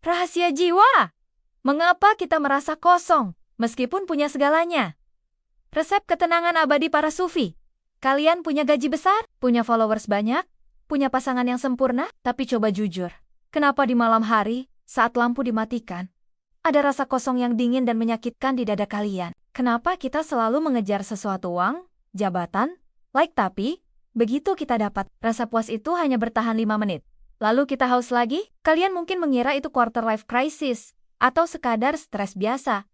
Rahasia jiwa. Mengapa kita merasa kosong meskipun punya segalanya? Resep ketenangan abadi para sufi. Kalian punya gaji besar, punya followers banyak, punya pasangan yang sempurna, tapi coba jujur. Kenapa di malam hari, saat lampu dimatikan, ada rasa kosong yang dingin dan menyakitkan di dada kalian? Kenapa kita selalu mengejar sesuatu uang, jabatan, like tapi, begitu kita dapat, rasa puas itu hanya bertahan 5 menit. Lalu kita haus lagi? Kalian mungkin mengira itu quarter life crisis, atau sekadar stres biasa.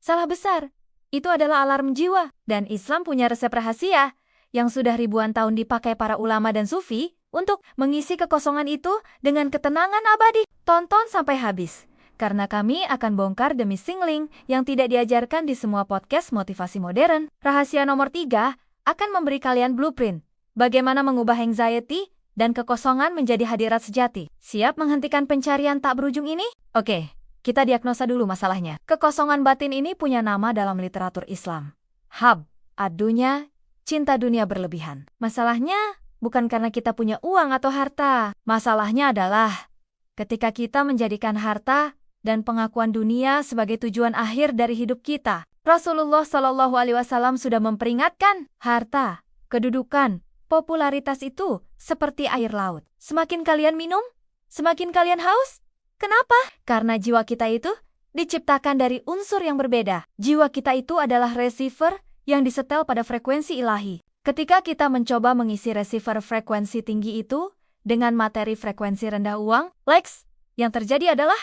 Salah besar. Itu adalah alarm jiwa. Dan Islam punya resep rahasia yang sudah ribuan tahun dipakai para ulama dan sufi untuk mengisi kekosongan itu dengan ketenangan abadi. Tonton sampai habis, karena kami akan bongkar the missing link yang tidak diajarkan di semua podcast motivasi modern. Rahasia nomor 3 akan memberi kalian blueprint bagaimana mengubah anxiety dan kekosongan menjadi hadirat sejati. Siap menghentikan pencarian tak berujung ini? Oke, kita diagnosa dulu masalahnya. Kekosongan batin ini punya nama dalam literatur Islam. Hab, adunya, cinta dunia berlebihan. Masalahnya bukan karena kita punya uang atau harta. Masalahnya adalah ketika kita menjadikan harta dan pengakuan dunia sebagai tujuan akhir dari hidup kita. Rasulullah Shallallahu Alaihi Wasallam sudah memperingatkan, harta, kedudukan, popularitas itu seperti air laut. Semakin kalian minum, semakin kalian haus. Kenapa? Karena jiwa kita itu diciptakan dari unsur yang berbeda. Jiwa kita itu adalah receiver yang disetel pada frekuensi ilahi. Ketika kita mencoba mengisi receiver frekuensi tinggi itu dengan materi frekuensi rendah uang, likes, yang terjadi adalah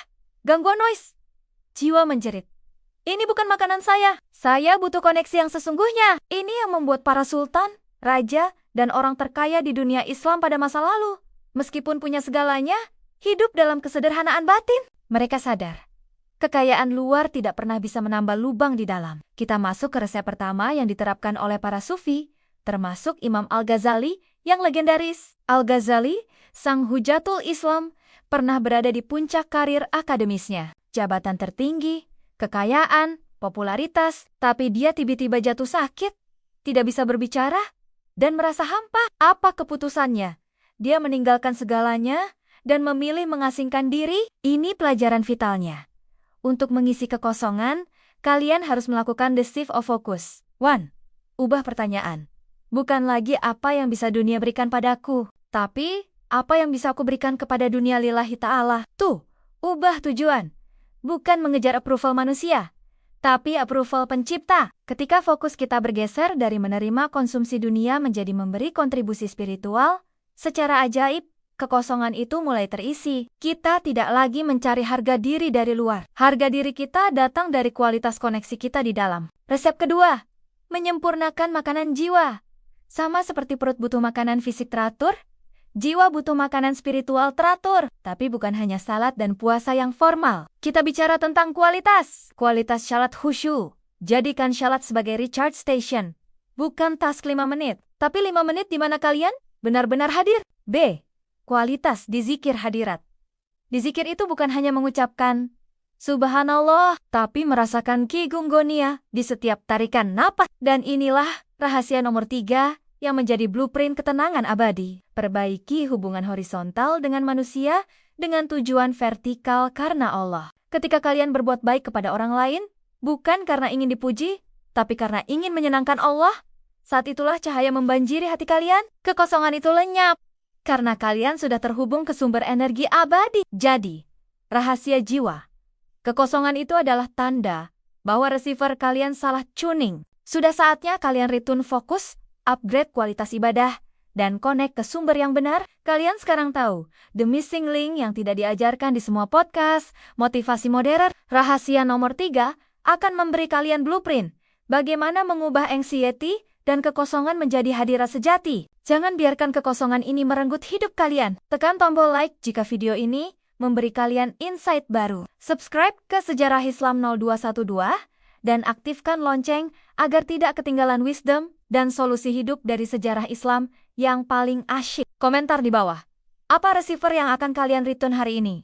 gangguan noise. Jiwa menjerit. Ini bukan makanan saya. Saya butuh koneksi yang sesungguhnya. Ini yang membuat para sultan, raja, dan orang terkaya di dunia Islam pada masa lalu, meskipun punya segalanya, hidup dalam kesederhanaan batin. Mereka sadar, kekayaan luar tidak pernah bisa menambah lubang di dalam. Kita masuk ke resep pertama yang diterapkan oleh para sufi, termasuk Imam Al-Ghazali yang legendaris. Al-Ghazali, sang hujatul Islam, pernah berada di puncak karir akademisnya. Jabatan tertinggi, kekayaan, popularitas, tapi dia tiba-tiba jatuh sakit, tidak bisa berbicara, dan merasa hampa. Apa keputusannya? Dia meninggalkan segalanya dan memilih mengasingkan diri. Ini pelajaran vitalnya. Untuk mengisi kekosongan, kalian harus melakukan the shift of focus. 1. Ubah pertanyaan. Bukan lagi apa yang bisa dunia berikan padaku, tapi apa yang bisa aku berikan kepada dunia lillahi ta'ala. 2. Ubah tujuan. Bukan mengejar approval manusia, tapi approval pencipta. Ketika fokus kita bergeser dari menerima konsumsi dunia menjadi memberi kontribusi spiritual, secara ajaib, kekosongan itu mulai terisi. Kita tidak lagi mencari harga diri dari luar. Harga diri kita datang dari kualitas koneksi kita di dalam. Resep kedua, menyempurnakan makanan jiwa. Sama seperti perut butuh makanan fisik teratur, jiwa butuh makanan spiritual teratur. Tapi bukan hanya salat dan puasa yang formal. Kita bicara tentang kualitas. Kualitas salat khusyuk. Jadikan salat sebagai recharge station. Bukan task 5 menit, tapi 5 menit di mana kalian benar-benar hadir. B. Kualitas di zikir hadirat. Di zikir itu bukan hanya mengucapkan Subhanallah, tapi merasakan kigunggonia di setiap tarikan napas. Dan inilah rahasia nomor 3 yang menjadi blueprint ketenangan abadi. Perbaiki hubungan horizontal dengan manusia dengan tujuan vertikal karena Allah. Ketika kalian berbuat baik kepada orang lain, bukan karena ingin dipuji, tapi karena ingin menyenangkan Allah, saat itulah cahaya membanjiri hati kalian. Kekosongan itu lenyap karena kalian sudah terhubung ke sumber energi abadi. Jadi, rahasia jiwa. Kekosongan itu adalah tanda bahwa receiver kalian salah tuning. Sudah saatnya kalian retune fokus, upgrade kualitas ibadah, dan connect ke sumber yang benar. Kalian sekarang tahu the missing link yang tidak diajarkan di semua podcast motivasi modern. Rahasia nomor 3 akan memberi kalian blueprint bagaimana mengubah anxiety dan kekosongan menjadi hadirat sejati. Jangan biarkan kekosongan ini merenggut hidup kalian. Tekan tombol like jika video ini memberi kalian insight baru. Subscribe ke Sejarah Islam 0212 dan aktifkan lonceng agar tidak ketinggalan wisdom dan solusi hidup dari sejarah Islam yang paling asyik. Komentar di bawah. Apa receiver yang akan kalian return hari ini?